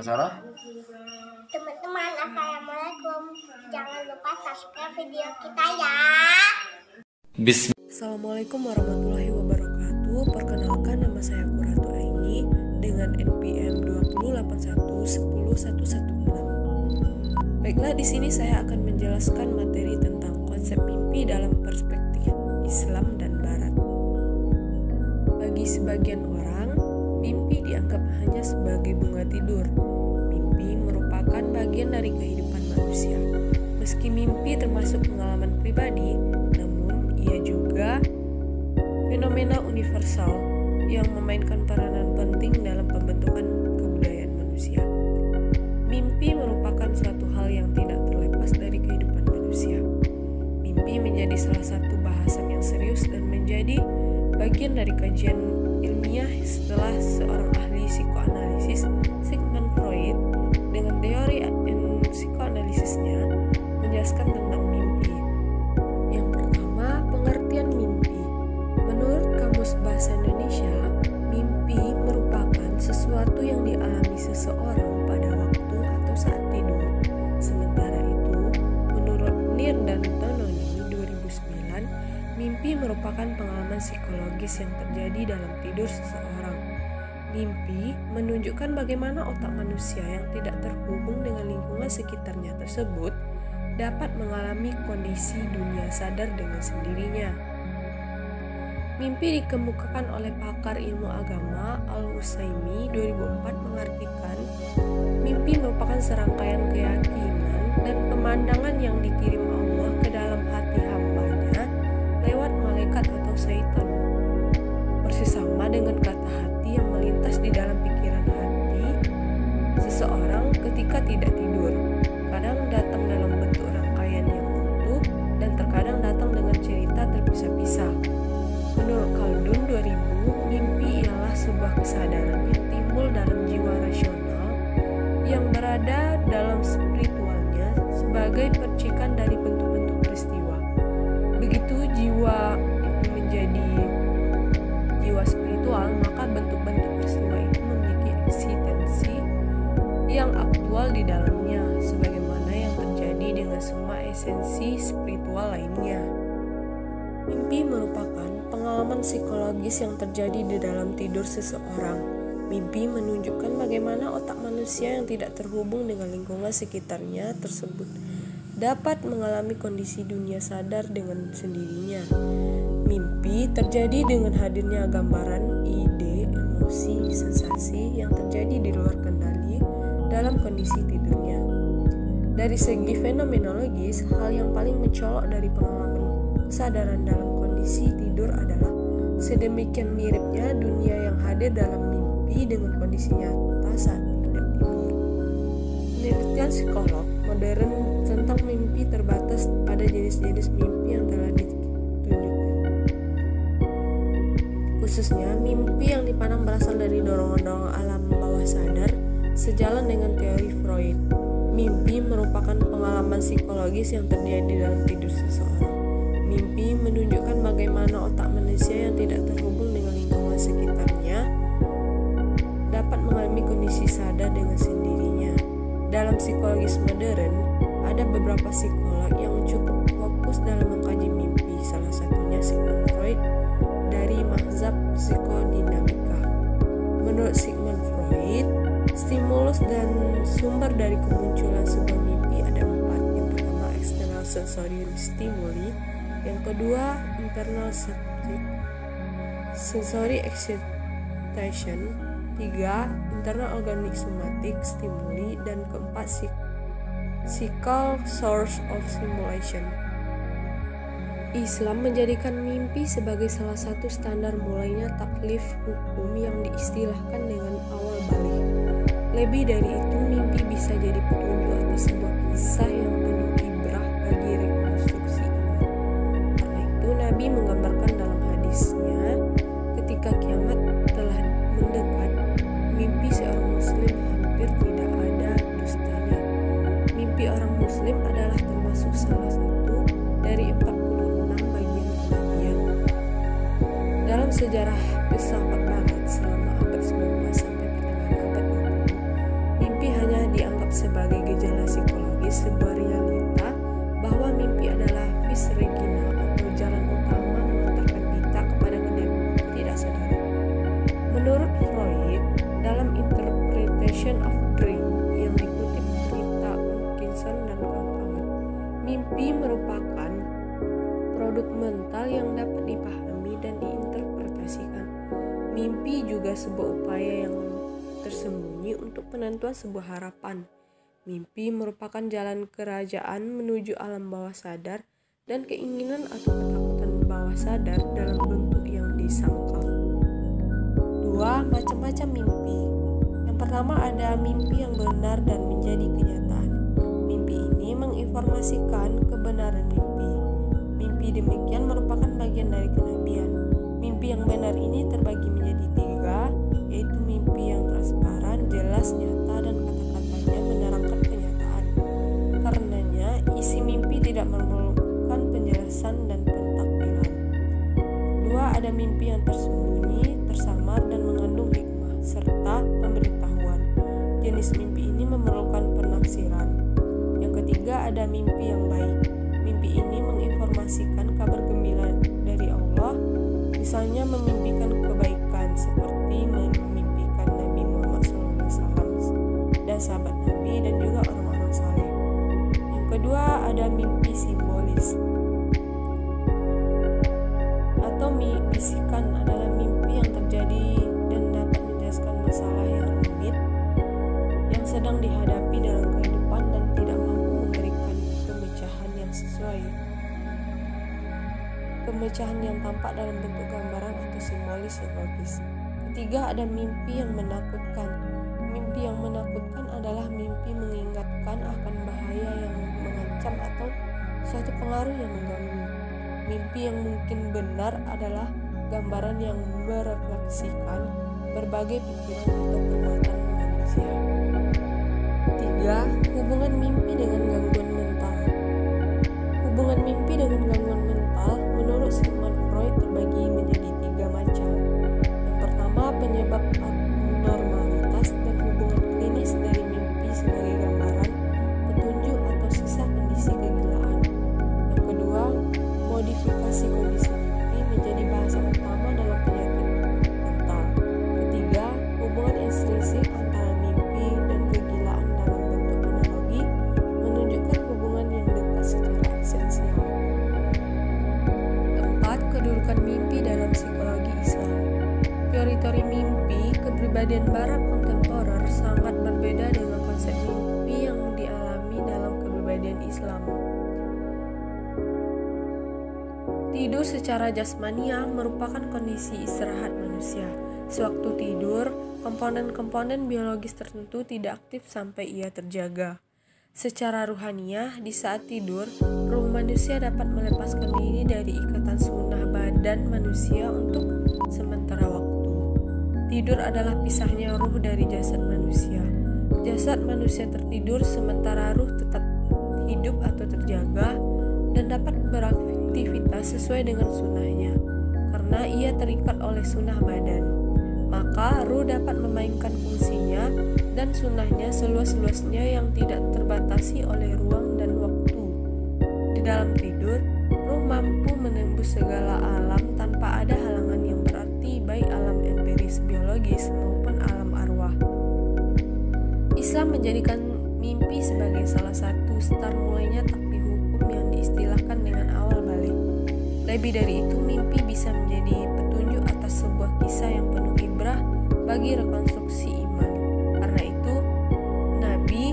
Kak Sarah? Teman-teman, assalamualaikum. Jangan lupa subscribe video kita ya. Assalamualaikum warahmatullahi wabarakatuh. Perkenalkan, nama saya Qurratu Aini dengan NPM 2081101116. Baiklah, di sini saya akan menjelaskan materi tentang konsep mimpi dalam perspektif Islam dan Barat. Bagi sebagian orang, mimpi dianggap hanya sebagai bunga tidur. Mimpi merupakan bagian dari kehidupan manusia. Meski mimpi termasuk pengalaman pribadi, namun ia juga fenomena universal yang memainkan peranan penting dalam pembentukan kebudayaan manusia. Mimpi merupakan suatu hal yang tidak terlepas dari kehidupan manusia. Mimpi menjadi salah satu bahasan yang serius dan menjadi bagian dari kajian ilmiah setelah seorang ahli psikoanalisis, Sigmund Freud, dengan teori psikoanalisisnya menjelaskan tentang mimpi. Yang pertama, pengertian mimpi. Menurut Kamus Bahasa Indonesia, mimpi merupakan sesuatu yang dialami seseorang pada waktu atau saat tidur. Sementara itu, menurut Nir dan Tononi 2009, mimpi merupakan pengalaman psikologis yang terjadi dalam tidur seseorang. Mimpi menunjukkan bagaimana otak manusia yang tidak terhubung dengan lingkungan sekitarnya tersebut dapat mengalami kondisi dunia sadar dengan sendirinya. Mimpi dikemukakan oleh pakar ilmu agama Al-Utsaimin 2004 mengartikan mimpi merupakan serangkaian keyakinan dan pemandangan yang dikirim Allah ke dalam hati hambanya lewat malaikat atau syaitan. Persis sama dengan kata hati yang melintas di dalam pikiran hati seseorang ketika tidak tidur. Kadang datang dalam bentuk rangkaian yang utuh dan terkadang datang dengan cerita terpisah-pisah. Menurut Khaldun 2000, mimpi ialah sebuah kesadaran yang timbul dalam jiwa rasional yang berada dalam spiritualnya sebagai percikan dari bentuk-bentuk peristiwa. Begitu jiwa itu menjadi jiwa spiritual, maka bentuk-bentuk peristiwa itu memiliki eksistensi yang aktual di dalamnya, sebagaimana yang terjadi dengan semua esensi spiritual lainnya. Mimpi merupakan pengalaman psikologis yang terjadi di dalam tidur seseorang. Mimpi menunjukkan bagaimana otak manusia yang tidak terhubung dengan lingkungan sekitarnya tersebut dapat mengalami kondisi dunia sadar dengan sendirinya. Mimpi terjadi dengan hadirnya gambaran, ide, emosi, sensasi yang terjadi di luar kendali dalam kondisi tidurnya. Dari segi fenomenologis, hal yang paling mencolok dari pengalaman kesadaran dalam kondisi tidur adalah sedemikian miripnya dunia yang hadir dalam mimpi dengan kondisi nyata saat tidak tidur. Penelitian psikolog modern tentang mimpi terbatas pada jenis-jenis mimpi yang telah ditunjukkan. Khususnya mimpi yang dipandang berasal dari dorongan-dorongan alam bawah sadar, sejalan dengan teori Freud. Mimpi merupakan pengalaman psikologis yang terjadi dalam tidur seseorang. Mimpi menunjukkan bagaimana otak manusia yang tidak terhubung dengan lingkungan sekitarnya dapat mengalami kondisi sadar dengan sendirinya. Dalam psikologis modern, ada beberapa psikolog yang cukup fokus dalam mengkaji mimpi, salah satunya Sigmund Freud dari mazhab psikodinamika. Menurut Sigmund Freud, stimulus dan sumber dari kemunculan sebuah mimpi ada 4. Yang pertama, external sensory stimuli. Yang kedua, internal sensory excitation. 3. Internal organic somatic stimuli. Dan keempat, psychical source of stimulation. Islam menjadikan mimpi sebagai salah satu standar mulainya taklif hukum yang diistilahkan dengan awal balik. Lebih dari itu, mimpi bisa jadi petunjuk atau sebuah kisah yang penuh ibrah bagi rekonstruksi iman. Karena itu, Nabi menggambarkan dalam hadisnya, ketika kiamat telah mendekat, mimpi seorang muslim hampir tidak ada dustanya. Mimpi orang muslim adalah termasuk salah satu dari 46 bagian kenabian. Dalam sejarah filsafat barat selama abad 19 sampai pertengahan abad 20, mimpi vis regina atau jalan utama mengantarkan Dita kepada ketidaksadaan. Menurut Freud, dalam Interpretation of Dream yang dikutip Rita Atkinson dan kawan-kawan, mimpi merupakan produk mental yang dapat dipahami dan diinterpretasikan. Mimpi juga sebuah upaya yang tersembunyi untuk penentuan sebuah harapan. Mimpi merupakan jalan kerajaan menuju alam bawah sadar dan keinginan atau ketakutan bawah sadar dalam bentuk yang disangkal. 2. Macam-macam mimpi. Yang pertama ada mimpi yang benar dan menjadi kenyataan. Mimpi ini menginformasikan kebenaran mimpi. Mimpi demikian merupakan bagian dari kenabian. Mimpi yang benar ini terbagi menjadi 3, yaitu mimpi yang transparan, jelas, nyata, dan kata-katanya menerangkan kenyataan. Karenanya, isi mimpi tidak memerlukan penjelasan dan pentakdiran. 2. Ada mimpi yang tersembunyi, tersamar, dan mengandung hikmah, serta pemberitahuan. Jenis mimpi ini memerlukan penafsiran. Yang ketiga, ada mimpi yang baik. Mimpi ini menginformasikan kabar gembira dari Allah, misalnya memimpikan kebaikan seperti memimpikan Nabi Muhammad SAW dan sahabat Nabi dan juga orang-orang saleh. Yang kedua ada mimpi simbolis atau bisikan, adalah mimpi yang terjadi dan dapat menjelaskan masalah yang rumit yang sedang dihadapi dalam kehidupan dan tidak mampu memberikan pemecahan yang sesuai. Pemecahan yang tampak dalam bentuk gambaran atau simbolis yang logis. Ketiga ada mimpi yang menakutkan. Mimpi yang menakutkan adalah mimpi mengingatkan akan bahaya yang mengancam atau suatu pengaruh yang mengganggu. Mimpi yang mungkin benar adalah gambaran yang merefleksikan berbagai pikiran atau perbuatan manusia. 3. Hubungan mimpi dengan gangguan mental. Hubungan mimpi dengan gangguan mental menurut Sigmund Freud terbagi menjadi 3 macam. Yang pertama, penyebab abnormalitas dan hubungan klinis dari mimpi sebagai gambaran, petunjuk atau sisa kondisi kegilaan. Yang kedua, modifikasi kondisi mimpi menjadi bahasa utama dalam penyakit mental. Ketiga, hubungan intrinsik antara mimpi dan kegilaan dalam bentuk analogi menunjukkan hubungan yang dekat secara esensial. 4. Kedudukan mimpi dalam psikologi Islam. Teori-teori mimpi kepribadian barat kontemporer sangat berbeda dengan konsep mimpi yang dialami dalam kepribadian Islam. Tidur secara jasmania merupakan kondisi istirahat manusia. Sewaktu tidur, komponen-komponen biologis tertentu tidak aktif sampai ia terjaga. Secara ruhaniah, di saat tidur, ruh manusia dapat melepaskan diri dari ikatan sunnah badan manusia untuk sementara waktu. Tidur adalah pisahnya ruh dari jasad manusia. Jasad manusia tertidur sementara ruh tetap hidup atau terjaga dan dapat beraktivitas sesuai dengan sunnahnya, karena ia terikat oleh sunnah badan. Maka ruh dapat memainkan fungsinya dan sunnahnya seluas-luasnya yang tidak terbatasi oleh ruang dan waktu. Di dalam tidur, ruh mampu menembus segala alam tanpa ada halangan yang berarti, baik alam empiris biologis maupun alam arwah. Islam menjadikan mimpi sebagai salah satu start mulainya takdir hukum yang diistilahkan dengan awal balik. Lebih dari itu, mimpi bisa menjadi petunjuk atas sebuah kisah yang penuh ibrah bagi rekonstruksi iman. Karena itu, Nabi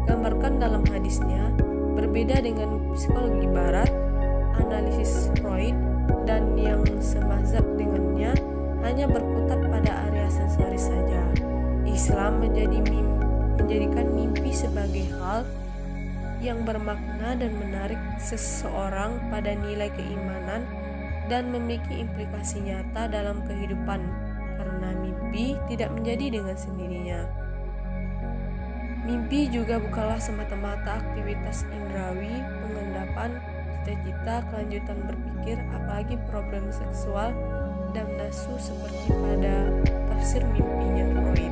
gambarkan dalam hadisnya, berbeda dengan psikologi barat, analisis Freud, dan yang semazhab dengannya hanya berkutat pada area sensoris saja. Islam menjadikan mimpi sebagai hal yang bermakna dan menarik seseorang pada nilai keimanan dan memiliki implikasi nyata dalam kehidupan, karena mimpi tidak menjadi dengan sendirinya. Mimpi juga bukanlah semata-mata aktivitas indrawi, pengendapan, cita-cita, kelanjutan berpikir, apalagi problem seksual dan nafsu seperti pada tafsir mimpinya Freud.